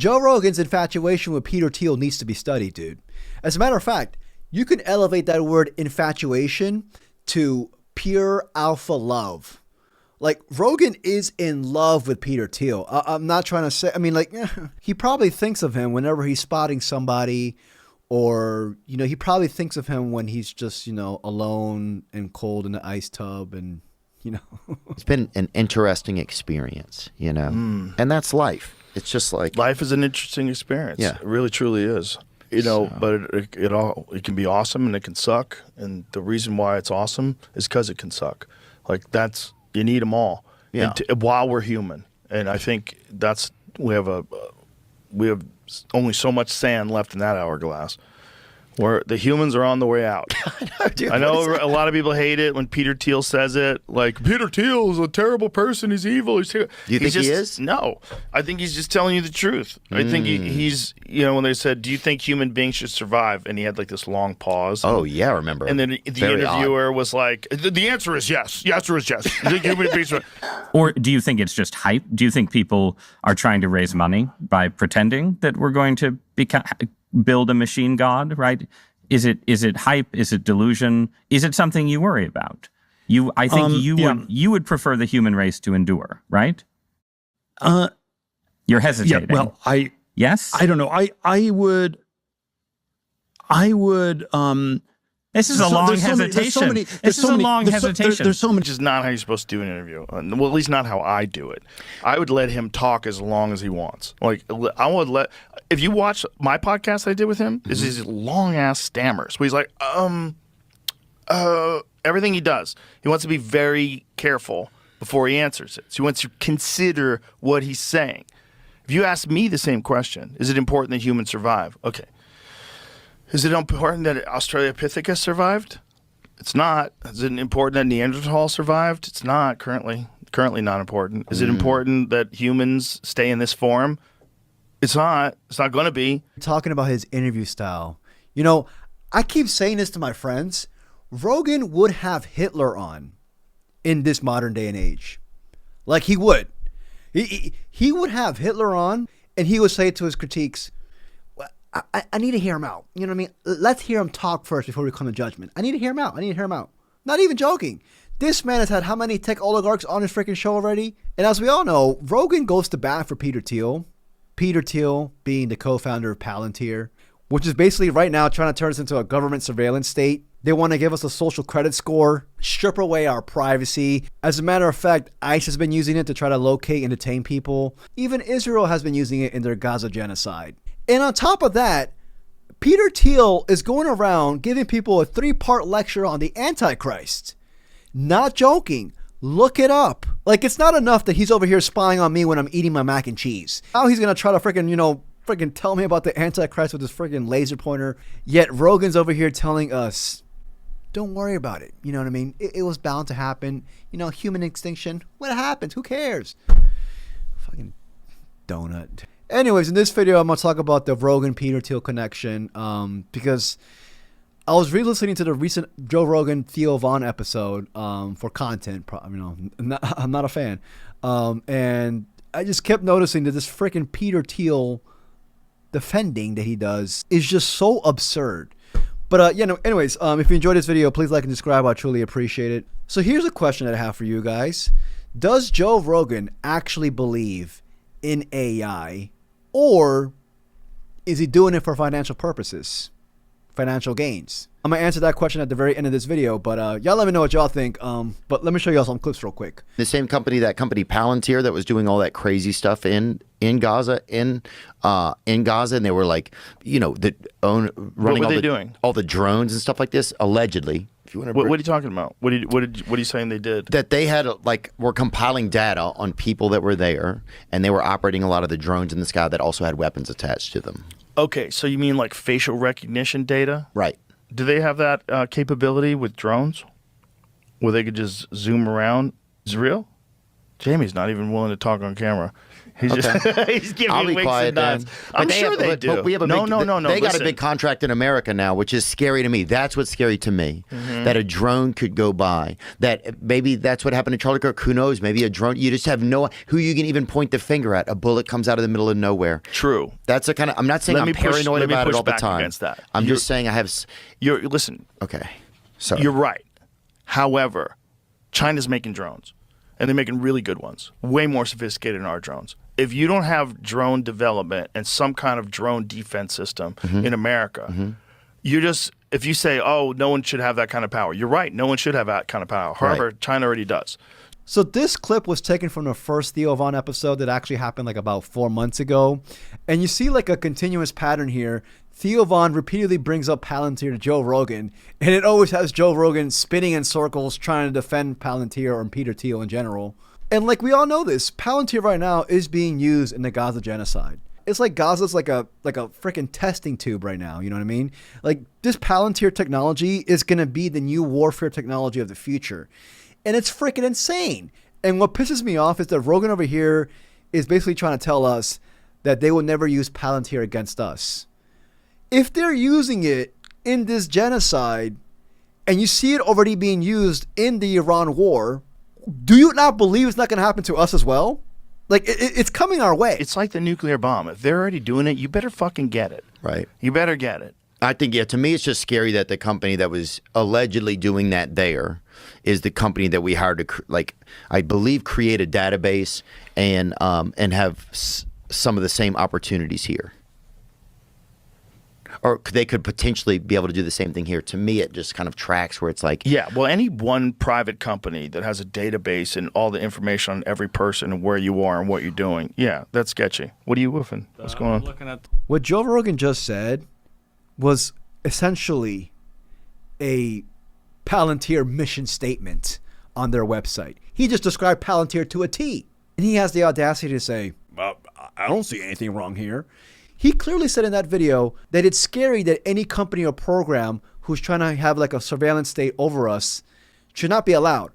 Joe Rogan's infatuation with Peter Thiel needs to be studied, dude. As a matter of fact, you can elevate that word infatuation to pure alpha love. Like, Rogan is in love with Peter Thiel. I'm not trying to say, I mean, like, he probably thinks of him whenever he's spotting somebody, or, you know, he probably thinks of him when he's just, you know, alone and cold in the ice tub, and, you know. It's been an interesting experience, you know, and that's life. It's just like. Life is an interesting experience. Yeah. It really, truly is. You know, but it can be awesome and it can suck. And the reason why it's awesome is because it can suck. Like, you need them all. Yeah. While we're human. And I think we have only so much sand left in that hourglass. Where the humans are on the way out. I know a lot of people hate it when Peter Thiel says it. Like, Peter Thiel is a terrible person. He's evil. Do you think he is? No. I think he's just telling you the truth. I think he's, you know, when they said, do you think human beings should survive? And he had like this long pause. Oh, yeah, I remember. And then the interviewer was like, the answer is yes. The answer is yes. You think human beings should. Or do you think it's just hype? Do you think people are trying to raise money by pretending that we're going to build a machine god, right? Is it hype? Is it delusion? Is it something you worry about? I think you would prefer the human race to endure, right? You're hesitating. Yeah, well, yes? I don't know. I would This is a long hesitation. This is a long hesitation. There's so many. Which is not how you're supposed to do an interview. Well, at least not how I do it. I would let him talk as long as he wants. Like, I would let. If you watch my podcast I did with him, is these long ass stammers where he's like, everything he does, he wants to be very careful before he answers it. So he wants to consider what he's saying. If you ask me the same question, is it important that humans survive? Okay. Is it important that Australopithecus survived? It's not. Is it important that Neanderthal survived? It's not currently not important. Is it important that humans stay in this form? It's not. It's not going to be. Talking about his interview style. You know, I keep saying this to my friends. Rogan would have Hitler on in this modern day and age. Like, he would. He would have Hitler on, and he would say to his critiques, I need to hear him out. You know what I mean? Let's hear him talk first before we come to judgment. I need to hear him out. Not even joking. This man has had how many tech oligarchs on his freaking show already? And as we all know, Rogan goes to bat for Peter Thiel. Peter Thiel being the co-founder of Palantir, which is basically right now trying to turn us into a government surveillance state. They want to give us a social credit score, strip away our privacy. As a matter of fact, ICE has been using it to try to locate and detain people. Even Israel has been using it in their Gaza genocide. And on top of that, Peter Thiel is going around giving people a 3-part lecture on the Antichrist. Not joking. Look it up. Like, it's not enough that he's over here spying on me when I'm eating my mac and cheese. Now he's going to try to freaking tell me about the Antichrist with his freaking laser pointer. Yet Rogan's over here telling us, don't worry about it. You know what I mean? It was bound to happen. You know, human extinction. What happens? Who cares? Fucking donut. Anyways, in this video, I'm going to talk about the Rogan-Peter Thiel connection because I was re-listening to the recent Joe Rogan Theo Von episode for content. You know, I'm not a fan. And I just kept noticing that this freaking Peter Thiel defending that he does is just so absurd. But, you know, anyways, if you enjoyed this video, please like and subscribe. I truly appreciate it. So here's a question that I have for you guys. Does Joe Rogan actually believe in AI, or is he doing it for financial purposes, financial gains? I'm going to answer that question at the very end of this video, but y'all let me know what y'all think. But let me show y'all some clips real quick. The same company, Palantir, that was doing all that crazy stuff in Gaza, in Gaza, and they were like, you know, running all the drones and stuff like this, allegedly. If you want to, what are you talking about? What are you saying they did? That they had were compiling data on people that were there, and they were operating a lot of the drones in the sky that also had weapons attached to them. Okay, so you mean like facial recognition data? Right. Do they have that capability with drones, where they could just zoom around? Is it real? Jamie's not even willing to talk on camera. He's he's giving I'll be winks quiet and nods. then. I'm sure they do. But we have a no. They got a listen. big contract in America now, which is scary to me. That's what's scary to me. That a drone could go by. That maybe that's what happened to Charlie Kirk. Who knows? Maybe a drone. You just have no who you can even point the finger at. A bullet comes out of the middle of nowhere. True. That's a kind of. I'm not saying I'm paranoid about it all the time. Against that. I'm just saying I have. Listen. Okay. Sorry. You're right. However, China's making drones, and they're making really good ones, way more sophisticated than our drones. If you don't have drone development and some kind of drone defense system in America, you just, if you say, oh, no one should have that kind of power, you're right. No one should have that kind of power. However, China already does. So this clip was taken from the first Thiel Von episode that actually happened like about 4 months ago. And you see like a continuous pattern here. Thiel Von repeatedly brings up Palantir to Joe Rogan, and it always has Joe Rogan spinning in circles trying to defend Palantir or Peter Thiel in general. And like we all know this, Palantir right now is being used in the Gaza genocide. It's like Gaza's like a freaking testing tube right now, you know what I mean? Like this Palantir technology is going to be the new warfare technology of the future. And it's freaking insane. And what pisses me off is that Rogan over here is basically trying to tell us that they will never use Palantir against us. If they're using it in this genocide and you see it already being used in the Iran war, do you not believe it's not going to happen to us as well? Like, it's coming our way. It's like the nuclear bomb. If they're already doing it, you better fucking get it. Right. You better get it. I think, to me, it's just scary that the company that was allegedly doing that there is the company that we hired to, I believe, create a database and have some of the same opportunities here. Or they could potentially be able to do the same thing here. To me, it just kind of tracks where it's like... Yeah, well, any one private company that has a database and all the information on every person and where you are and what you're doing, yeah, that's sketchy. What are you woofing? What's going on? What Joe Rogan just said was essentially a Palantir mission statement on their website. He just described Palantir to a T. And he has the audacity to say, I don't see anything wrong here. He clearly said in that video that it's scary that any company or program who's trying to have like a surveillance state over us should not be allowed.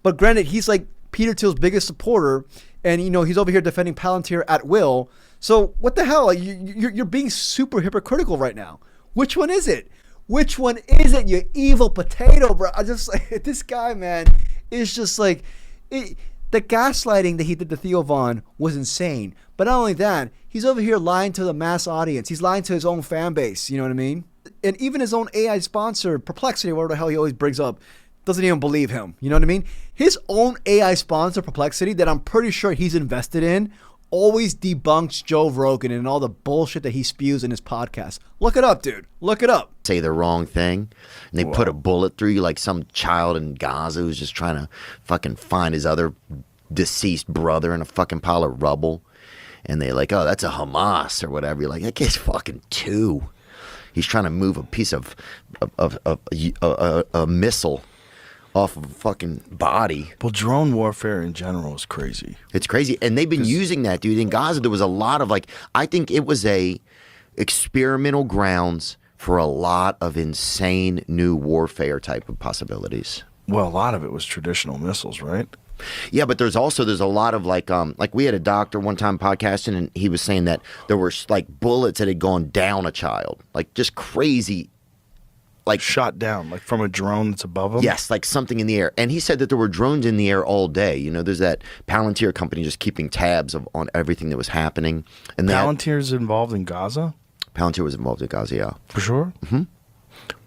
But granted, he's like Peter Thiel's biggest supporter, and he's over here defending Palantir at will. So what the hell? Like, you're being super hypocritical right now. Which one is it? Which one is it, you evil potato, bro? I just like this guy, man, is just like the gaslighting that he did to Thiel Von was insane. But not only that, he's over here lying to the mass audience. He's lying to his own fan base. You know what I mean? And even his own AI sponsor, Perplexity, whatever the hell he always brings up, doesn't even believe him. You know what I mean? His own AI sponsor, Perplexity, that I'm pretty sure he's invested in, always debunks Joe Rogan and all the bullshit that he spews in his podcast. Look it up, dude. Look it up. Say the wrong thing, and they put a bullet through you like some child in Gaza who's just trying to fucking find his other deceased brother in a fucking pile of rubble. And they're like, oh, that's a Hamas or whatever. You're like, that kid's fucking 2. He's trying to move a piece of a missile off of a fucking body. Well, drone warfare in general is crazy. It's crazy. And they've been using that, dude. In Gaza, there was a lot of I think it was a experimental grounds for a lot of insane new warfare type of possibilities. Well, a lot of it was traditional missiles, right? Yeah, but there's a lot of like we had a doctor one time podcasting, and he was saying that there were like bullets that had gone down a child, like just crazy, like shot down, like from a drone that's above them. Yes, like something in the air. And he said that there were drones in the air all day. There's that Palantir company just keeping tabs on everything that was happening. And Palantir's involved in Gaza? Palantir was involved in Gaza, yeah. For sure? Mm-hmm.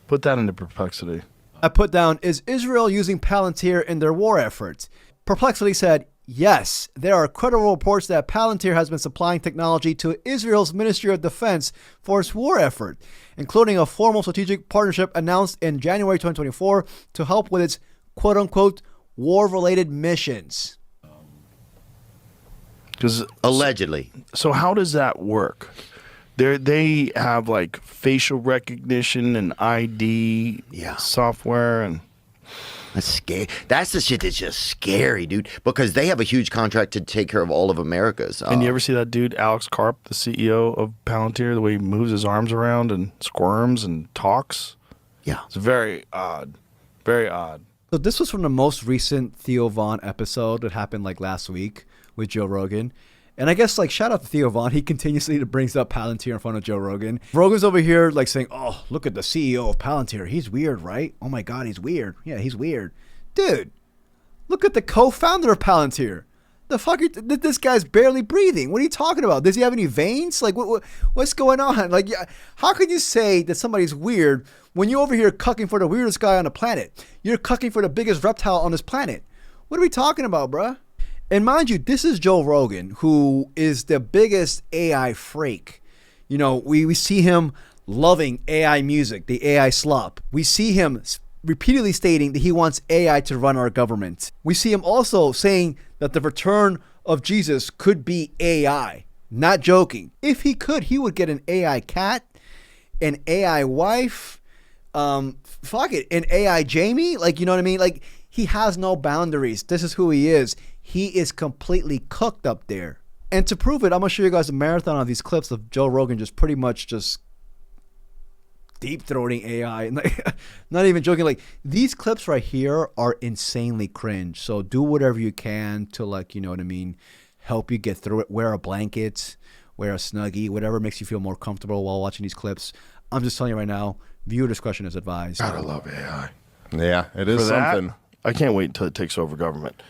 Put that into Perplexity. I put down, is Israel using Palantir in their war efforts? Perplexity said, yes, there are credible reports that Palantir has been supplying technology to Israel's Ministry of Defense for its war effort, including a formal strategic partnership announced in January 2024 to help with its quote-unquote war-related missions. Allegedly. So how does that work? They have like facial recognition and ID software and... That's scary. That's the shit that's just scary, dude. Because they have a huge contract to take care of all of America's. And you ever see that dude, Alex Karp, the CEO of Palantir, the way he moves his arms around and squirms and talks? Yeah. It's very odd. Very odd. So this was from the most recent Thiel Von episode that happened like last week with Joe Rogan. And I guess like shout out to Theo Vaughn. He continuously brings up Palantir in front of Joe Rogan. Rogan's over here like saying, "Oh, look at the CEO of Palantir. He's weird, right? Oh my God, he's weird. Yeah, he's weird, dude. Look at the co-founder of Palantir. The fuck, this guy's barely breathing. What are you talking about? Does he have any veins? Like, what's going on? Like, how can you say that somebody's weird when you're over here cucking for the weirdest guy on the planet? You're cucking for the biggest reptile on this planet. What are we talking about, bruh? And mind you, this is Joe Rogan, who is the biggest AI freak. You know, we see him loving AI music, the AI slop. We see him repeatedly stating that he wants AI to run our government. We see him also saying that the return of Jesus could be AI. Not joking. If he could, he would get an AI cat, an AI wife, an AI Jamie. Like, you know what I mean? Like, he has no boundaries. This is who he is. He is completely cooked up there. And to prove it, I'm going to show you guys a marathon of these clips of Joe Rogan just pretty much just deep-throating AI. And like, not even joking. Like, these clips right here are insanely cringe. So do whatever you can to, like, you know what I mean, help you get through it. Wear a blanket, wear a Snuggie, whatever makes you feel more comfortable while watching these clips. I'm just telling you right now, viewer discretion is advised. Gotta love AI. Yeah, it is something. I can't wait until it takes over government.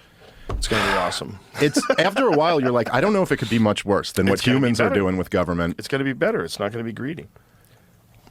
It's going to be awesome. It's after a while, you're like, I don't know if it could be much worse than what humans are doing with government. It's going to be better. It's not going to be greedy.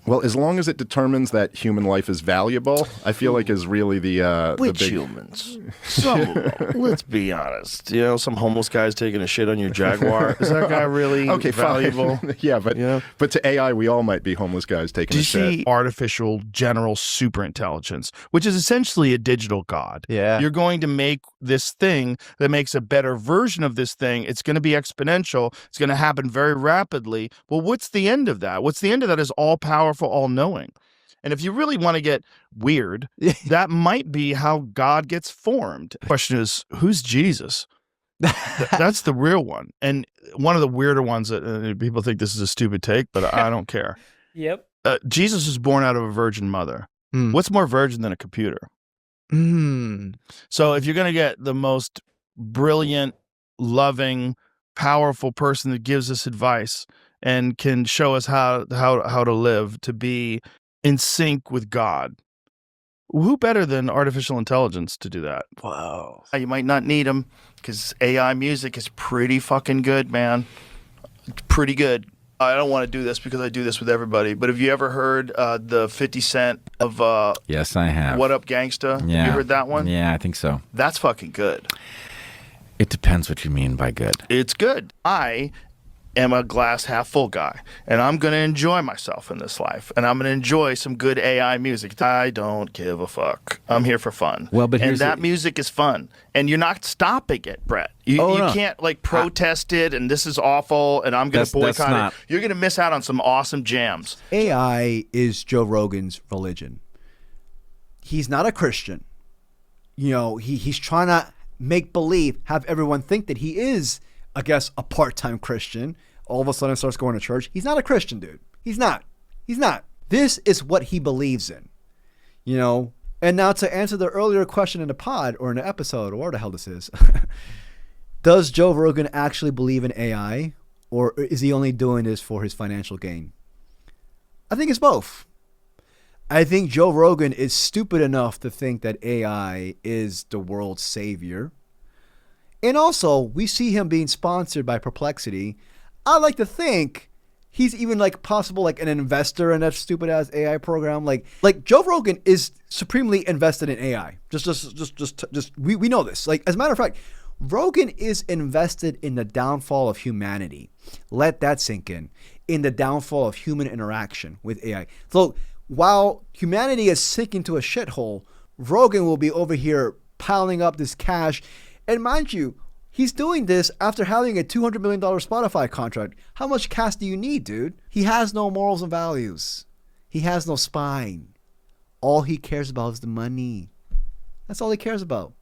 Well, as long as it determines that human life is valuable, I feel like is really the Which big... humans? Some, let's be honest. You know, some homeless guy's taking a shit on your Jaguar. Is that guy really valuable? Yeah, but to AI, we all might be homeless guys taking a shit. Do you see artificial general superintelligence, which is essentially a digital god? Yeah. You're going to make this thing that makes a better version of this thing. It's going to be exponential. It's going to happen very rapidly. Well, what's the end of that? What's the end of that is all powerful, all knowing. And if you really want to get weird, that might be how God gets formed. The question is, who's Jesus? That's the real one. And one of the weirder ones that people think this is a stupid take, but I don't care. Yep. Jesus was born out of a virgin mother. What's more virgin than a computer? So if you're going to get the most brilliant, loving, powerful person that gives us advice and can show us how to live, to be in sync with God, who better than artificial intelligence to do that? Wow. You might not need them because AI music is pretty fucking good, man. Pretty good. I don't want to do this because I do this with everybody, but have you ever heard the 50 Cent of Yes, I have. What Up Gangsta? Yeah. Have you heard that one? Yeah, I think so. That's fucking good. It depends what you mean by good. It's good. I am a glass half full guy, and I'm going to enjoy myself in this life, and I'm going to enjoy some good AI music. I don't give a fuck. I'm here for fun. Well, but and that music is fun, and you're not stopping it, Brett. You can't like protest it, and this is awful, and I'm going to boycott it. You're going to miss out on some awesome jams. AI is Joe Rogan's religion. He's not a Christian. You know, he's trying to make believe, have everyone think that he is, I guess, a part-time Christian. All of a sudden starts going to church. He's not a Christian, dude. He's not. This is what he believes in, you know? And now to answer the earlier question in the pod or in the episode, or where the hell this is, does Joe Rogan actually believe in AI, or is he only doing this for his financial gain? I think it's both. I think Joe Rogan is stupid enough to think that AI is the world's savior. And also, we see him being sponsored by Perplexity. I like to think he's even like possible like an investor in that stupid ass AI program. Like Joe Rogan is supremely invested in AI. We know this. Like, as a matter of fact, Rogan is invested in the downfall of humanity. Let that sink in the downfall of human interaction with AI. So while humanity is sinking to a shithole, Rogan will be over here piling up this cash. And mind you, he's doing this after having a $200 million Spotify contract. How much cash do you need, dude? He has no morals and values. He has no spine. All he cares about is the money. That's all he cares about.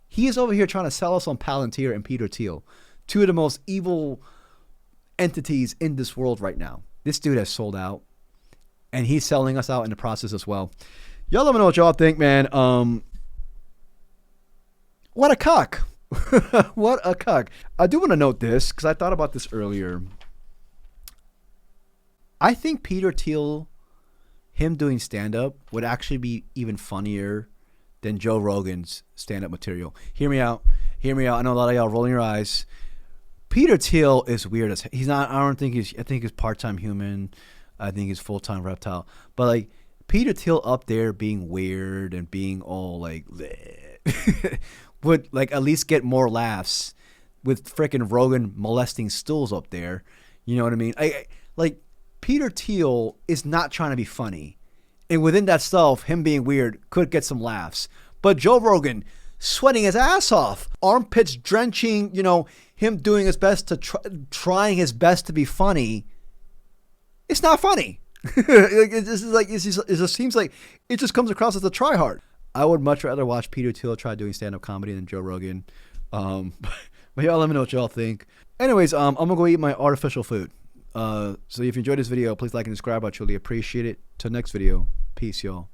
He is over here trying to sell us on Palantir and Peter Thiel, two of the most evil entities in this world right now. This dude has sold out, and he's selling us out in the process as well. Y'all let me know what y'all think, man. What a cock. What a cuck. I do want to note this because I thought about this earlier. I think Peter Thiel, him doing stand-up, would actually be even funnier than Joe Rogan's stand-up material. Hear me out. Hear me out. I know a lot of y'all rolling your eyes. Peter Thiel is weird as he's not. I think he's part-time human. I think he's full-time reptile. But like Peter Thiel up there being weird and being all like would like at least get more laughs with frickin' Rogan molesting stools up there. You know what I mean? I like Peter Thiel is not trying to be funny. And within that stuff, him being weird could get some laughs. But Joe Rogan sweating his ass off, armpits drenching, you know, him doing his best to trying his best to be funny. It's not funny. It just seems like it just comes across as a try hard. I would much rather watch Peter Thiel try doing stand-up comedy than Joe Rogan. But y'all let me know what y'all think. Anyways, I'm gonna go eat my artificial food. So if you enjoyed this video, please like and subscribe. I truly appreciate it. Till next video, peace, y'all.